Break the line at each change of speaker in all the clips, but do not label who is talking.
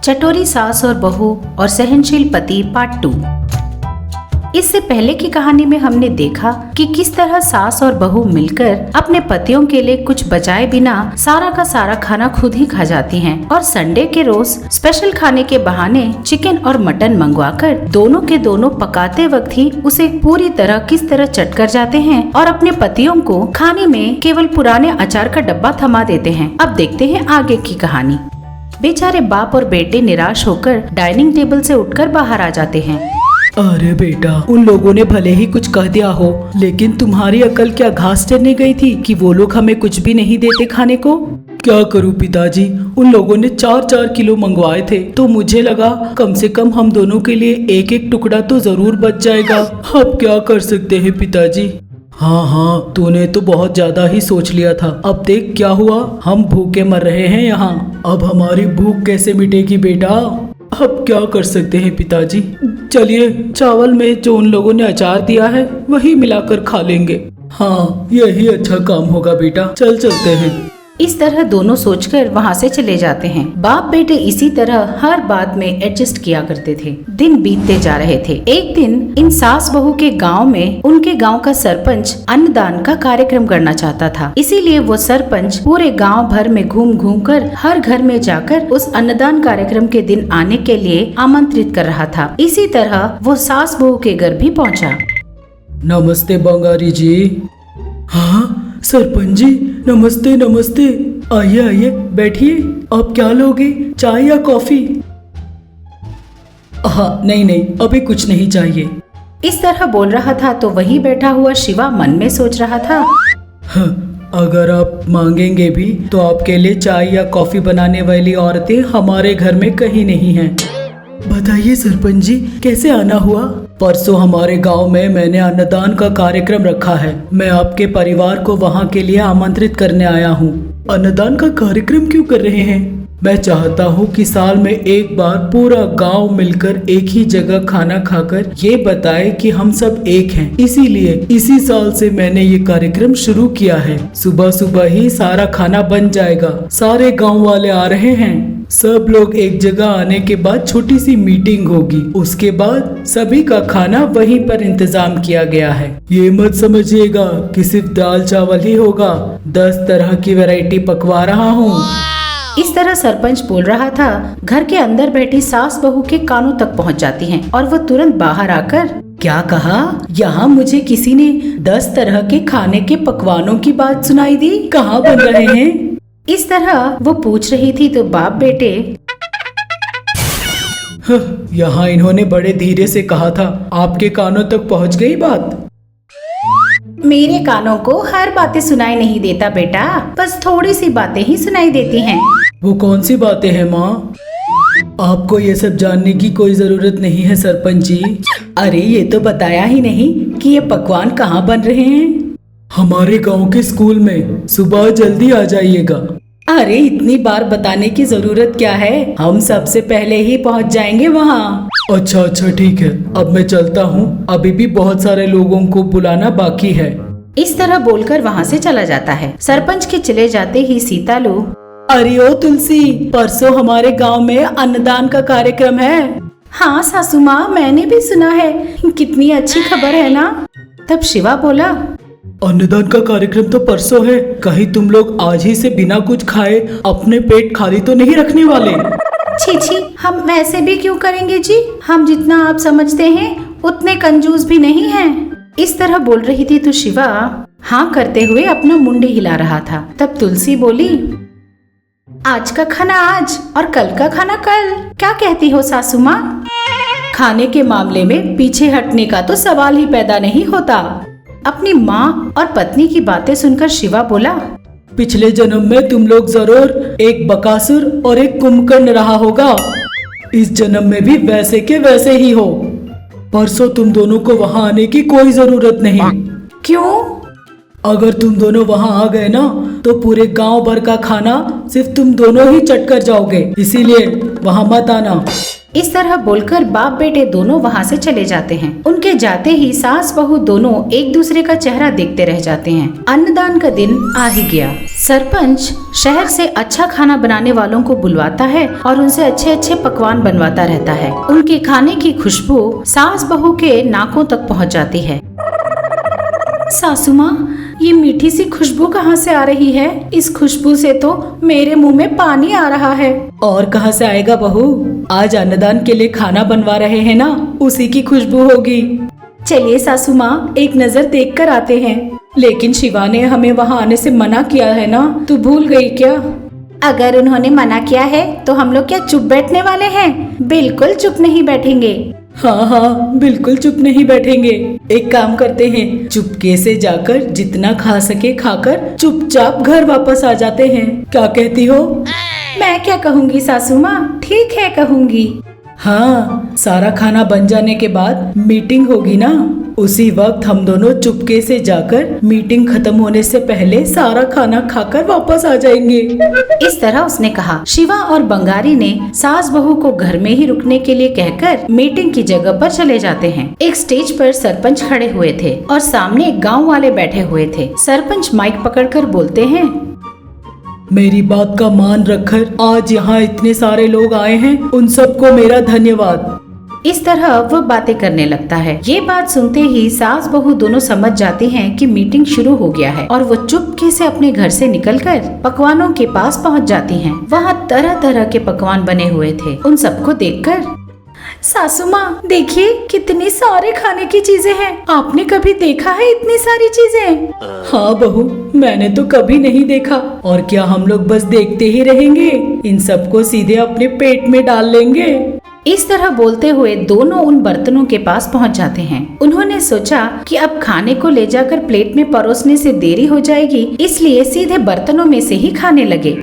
चटोरी सास और बहू और सहनशील पति पार्ट 2। इससे पहले की कहानी में हमने देखा कि किस तरह सास और बहू मिलकर अपने पतियों के लिए कुछ बचाए बिना सारा का सारा खाना खुद ही खा जाती हैं और संडे के रोज स्पेशल खाने के बहाने चिकन और मटन मंगवाकर दोनों के दोनों पकाते वक्त ही उसे पूरी तरह किस तरह चट कर जाते हैं और अपने पतियों को खाने में केवल पुराने अचार का डब्बा थमा देते हैं। अब देखते हैं आगे की कहानी। बेचारे बाप और बेटे निराश होकर डाइनिंग टेबल से उठकर बाहर आ जाते हैं।
अरे बेटा, उन लोगों ने भले ही कुछ कह दिया हो, लेकिन तुम्हारी अकल क्या घास चरने गई थी कि वो लोग हमें कुछ भी नहीं देते खाने को? क्या करूं पिताजी, उन लोगों ने 4-4 किलो मंगवाए थे तो मुझे लगा कम से कम हम दोनों के लिए एक एक टुकड़ा तो जरूर बच जाएगा। अब क्या कर सकते हैं पिताजी। हाँ, तूने तो बहुत ज्यादा ही सोच लिया था। अब देख क्या हुआ, हम भूखे मर रहे हैं यहाँ। अब हमारी भूख कैसे मिटेगी बेटा? अब क्या कर सकते हैं पिताजी। चलिए, चावल में जो उन लोगों ने अचार दिया है वही मिलाकर खा लेंगे। हाँ, यही अच्छा काम होगा बेटा, चलते हैं।
इस तरह दोनों सोचकर वहाँ से चले जाते हैं। बाप बेटे इसी तरह हर बात में एडजस्ट किया करते थे। दिन बीतते जा रहे थे। एक दिन इन सास बहू के गांव में उनके गांव का सरपंच अन्नदान का कार्यक्रम करना चाहता था। इसीलिए वो सरपंच पूरे गांव भर में घूम कर हर घर में जाकर उस अन्नदान कार्यक्रम के दिन आने के लिए आमंत्रित कर रहा था। इसी तरह वो सास बहू के घर भी पहुँचा।
नमस्ते बंगारी जी। हाँ सरपंच जी, नमस्ते नमस्ते। आइए बैठिए। आप क्या लोगे, चाय या कॉफी? हाँ नहीं, अभी कुछ नहीं चाहिए।
इस तरह बोल रहा था तो वही बैठा हुआ शिवा मन में सोच रहा था,
हाँ, अगर आप मांगेंगे भी तो आपके लिए चाय या कॉफी बनाने वाली औरतें हमारे घर में कहीं नहीं हैं। बताइए सरपंच जी, कैसे आना हुआ? परसों हमारे गांव में मैंने अन्नदान का कार्यक्रम रखा है। मैं आपके परिवार को वहां के लिए आमंत्रित करने आया हूं। अन्नदान का कार्यक्रम क्यों कर रहे हैं? मैं चाहता हूं कि साल में एक बार पूरा गांव मिलकर एक ही जगह खाना खाकर ये बताए कि हम सब एक हैं। इसीलिए इसी साल से मैंने ये कार्यक्रम शुरू किया है। सुबह सुबह ही सारा खाना बन जाएगा। सारे गांव वाले आ रहे हैं। सब लोग एक जगह आने के बाद छोटी सी मीटिंग होगी। उसके बाद सभी का खाना वहीं पर इंतजाम किया गया है। ये मत समझिएगा कि सिर्फ दाल चावल ही होगा। 10 तरह की वैरायटी पकवा रहा हूँ।
इस तरह सरपंच बोल रहा था। घर के अंदर बैठी सास बहू के कानों तक पहुंच जाती हैं और वो तुरंत बाहर आकर, क्या कहा? यहाँ मुझे किसी ने 10 तरह के खाने के पकवानों की बात सुनाई दी। कहाँ बन रहे हैं? इस तरह वो पूछ रही थी तो बाप बेटे,
यहाँ इन्होंने बड़े धीरे से कहा था, आपके कानों तक पहुँच गई बात?
मेरे कानों को हर बातें सुनाई नहीं देता बेटा, बस थोड़ी सी बातें ही सुनाई देती हैं।
वो कौन सी बातें हैं माँ? आपको ये सब जानने की कोई जरूरत नहीं है सरपंच जी।
अरे ये तो बताया ही नहीं कि ये पकवान कहाँ बन रहे हैं।
हमारे गांव के स्कूल में, सुबह जल्दी आ जाइएगा।
अरे इतनी बार बताने की जरूरत क्या है, हम सबसे पहले ही पहुंच जाएंगे वहाँ।
अच्छा ठीक है, अब मैं चलता हूँ। अभी भी बहुत सारे लोगों को बुलाना बाकी है।
इस तरह बोलकर वहाँ से चला जाता है। सरपंच के चले जाते ही सीतालू,
अरे ओ तुलसी, परसों हमारे गांव में अन्नदान का कार्यक्रम है।
हाँ सासू माँ, मैंने भी सुना है। कितनी अच्छी खबर है ना? तब शिवा बोला,
अन्नदान का कार्यक्रम तो परसों है। कहीं तुम लोग आज ही से बिना कुछ खाए अपने पेट खाली तो नहीं रखने वाले?
छी, हम वैसे भी क्यों करेंगे जी? हम जितना आप समझते हैं उतने कंजूस भी नहीं हैं। इस तरह बोल रही थी तो शिवा हाँ करते हुए अपना मुंडी हिला रहा था। तब तुलसी बोली, आज का खाना आज और कल का खाना कल। क्या कहती हो सासू माँ? खाने के मामले में पीछे हटने का तो सवाल ही पैदा नहीं होता। अपनी माँ और पत्नी की बातें सुनकर शिवा बोला,
पिछले जन्म में तुम लोग जरूर एक बकासुर और एक कुंभकर्ण रहा होगा। इस जन्म में भी वैसे के वैसे ही हो। परसों तुम दोनों को वहाँ आने की कोई जरूरत नहीं।
क्यों?
अगर तुम दोनों वहाँ आ गए ना तो पूरे गांव भर का खाना सिर्फ तुम दोनों ही चट कर जाओगे। इसीलिए वहाँ मत आना।
इस तरह बोलकर बाप बेटे दोनों वहाँ से चले जाते हैं। उनके जाते ही सास बहू दोनों एक दूसरे का चेहरा देखते रह जाते हैं। अन्नदान का दिन आ ही गया। सरपंच शहर से अच्छा खाना बनाने वालों को बुलवाता है और उनसे अच्छे अच्छे पकवान बनवाता रहता है। उनके खाने की खुशबू सास बहू के नाकों तक पहुँच जाती है। सासू माँ, ये मीठी सी खुशबू कहाँ से आ रही है? इस खुशबू से तो मेरे मुंह में पानी आ रहा है।
और कहाँ से आएगा बहू? आज अन्नदान के लिए खाना बनवा रहे हैं ना, उसी की खुशबू होगी।
चलिए सासू माँ, एक नजर देख कर आते हैं।
लेकिन शिवा ने हमें वहाँ आने से मना किया है ना, तू भूल गई क्या?
अगर उन्होंने मना किया है तो हम लोग क्या चुप बैठने वाले हैं? बिल्कुल चुप नहीं बैठेंगे।
हाँ हाँ, बिल्कुल चुप नहीं बैठेंगे। एक काम करते हैं, चुपके से जाकर जितना खा सके खाकर चुपचाप घर वापस आ जाते हैं। क्या कहती हो?
मैं क्या कहूँगी सासू माँ, ठीक है कहूँगी।
हाँ, सारा खाना बन जाने के बाद मीटिंग होगी ना, उसी वक्त हम दोनों चुपके से जाकर मीटिंग खत्म होने से पहले सारा खाना खाकर वापस आ जाएंगे।
इस तरह उसने कहा। शिवा और बंगारी ने सास बहू को घर में ही रुकने के लिए कहकर मीटिंग की जगह पर चले जाते हैं। एक स्टेज पर सरपंच खड़े हुए थे और सामने गाँव वाले बैठे हुए थे। सरपंच माइक पकड़कर बोलते हैं,
मेरी बात का मान रखकर आज यहाँ इतने सारे लोग आए हैं, उन सबको मेरा धन्यवाद।
इस तरह वो बातें करने लगता है। ये बात सुनते ही सास बहू दोनों समझ जाती हैं कि मीटिंग शुरू हो गया है और वो चुपके से अपने घर से निकलकर पकवानों के पास पहुंच जाती हैं। वहाँ तरह तरह के पकवान बने हुए थे। उन सबको देखकर, सासू माँ देखिए कितनी सारे खाने की चीजें हैं। आपने कभी देखा है इतनी सारी चीजें?
हाँ बहू, मैंने तो कभी नहीं देखा। और क्या हम लोग बस देखते ही रहेंगे? इन सबको सीधे अपने पेट में डाल लेंगे।
इस तरह बोलते हुए दोनों उन बर्तनों के पास पहुंच जाते हैं। उन्होंने सोचा कि अब खाने को ले जाकर प्लेट में परोसने से देरी हो जाएगी, इसलिए सीधे बर्तनों में से ही खाने लगे।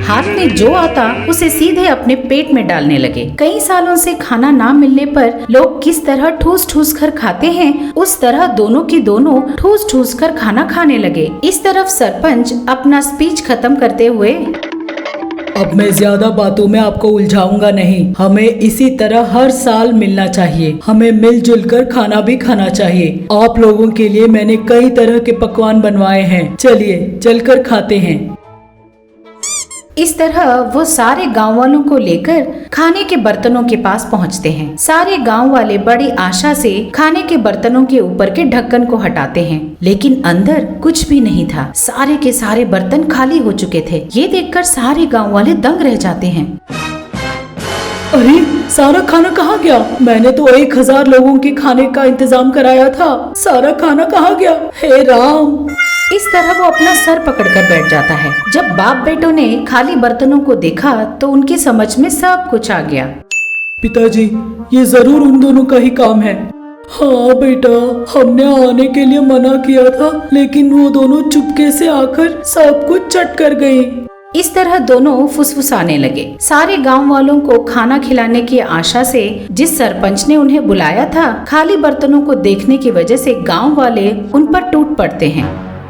हाथ में जो आता उसे सीधे अपने पेट में डालने लगे। कई सालों से खाना ना मिलने पर लोग किस तरह ठूस ठूस कर खाते हैं, उस तरह दोनों की दोनों ठूस ठूस कर खाना खाने लगे। इस तरफ सरपंच अपना स्पीच खत्म करते हुए,
अब मैं ज्यादा बातों में आपको उलझाऊंगा नहीं। हमें इसी तरह हर साल मिलना चाहिए। हमें मिलजुल कर खाना भी खाना चाहिए। आप लोगों के लिए मैंने कई तरह के पकवान बनवाए हैं। चलिए चलकर खाते हैं।
इस तरह वो सारे गांव वालों को लेकर खाने के बर्तनों के पास पहुंचते हैं। सारे गांव वाले बड़ी आशा से खाने के बर्तनों के ऊपर के ढक्कन को हटाते हैं, लेकिन अंदर कुछ भी नहीं था। सारे के सारे बर्तन खाली हो चुके थे। ये देखकर सारे गांव वाले दंग रह जाते हैं।
अरे, सारा खाना कहाँ गया? मैंने तो 1000 लोगों के खाने का इंतजाम कराया था। सारा खाना कहाँ गया? हे राम!
इस तरह वो अपना सर पकड़कर बैठ जाता है। जब बाप बेटों ने खाली बर्तनों को देखा तो उनकी समझ में सब कुछ आ गया।
पिताजी, ये जरूर उन दोनों का ही काम है। हाँ बेटा, हमने आने के लिए मना किया था, लेकिन वो दोनों चुपके से आकर सब कुछ चट कर गए।
इस तरह दोनों फुसफुसाने लगे। सारे गांव वालों को खाना खिलाने की आशा से जिस सरपंच ने उन्हें बुलाया था, खाली बर्तनों को देखने की वजह से गांव वाले उन पर टूट पड़ते हैं।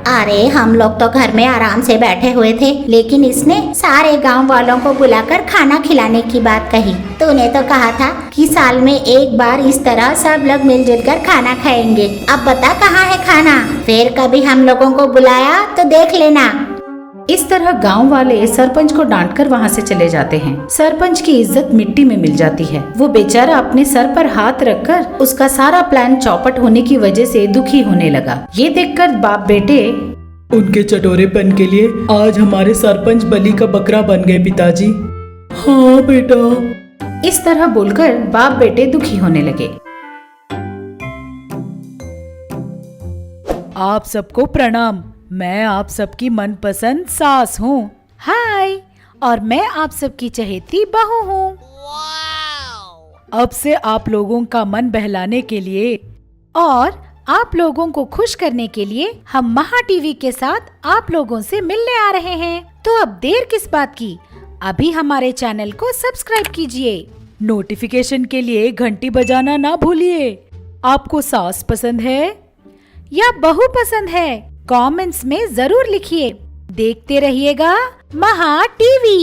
अरे, हम लोग तो घर में आराम से बैठे हुए थे, लेकिन इसने सारे गांव वालों को बुलाकर खाना खिलाने की बात कही। तूने तो कहा था कि साल में एक बार इस तरह सब लोग मिलजुल कर खाना खाएंगे। अब बता कहाँ है खाना? फिर कभी हम लोगों को बुलाया तो देख लेना।
इस तरह गांव वाले सरपंच को डांटकर वहां से चले जाते हैं। सरपंच की इज्जत मिट्टी में मिल जाती है। वो बेचारा अपने सर पर हाथ रखकर उसका सारा प्लान चौपट होने की वजह से दुखी होने लगा। ये देखकर बाप बेटे,
उनके चटोरेपन के लिए आज हमारे सरपंच बलि का बकरा बन गए पिताजी। हाँ बेटा।
इस तरह बोलकर बाप बेटे दुखी होने लगे।
आप सबको प्रणाम। मैं आप सबकी मनपसंद सास हूँ।
हाय, और मैं आप सबकी चहेती बहू हूँ।
अब से आप लोगों का मन बहलाने के लिए
और आप लोगों को खुश करने के लिए हम महा टीवी के साथ आप लोगों से मिलने आ रहे हैं। तो अब देर किस बात की, अभी हमारे चैनल को सब्सक्राइब कीजिए।
नोटिफिकेशन के लिए घंटी बजाना ना भूलिए। आपको सास पसंद है
या बहू पसंद है? कमेंट्स में जरूर लिखिए। देखते रहिएगा महा टीवी।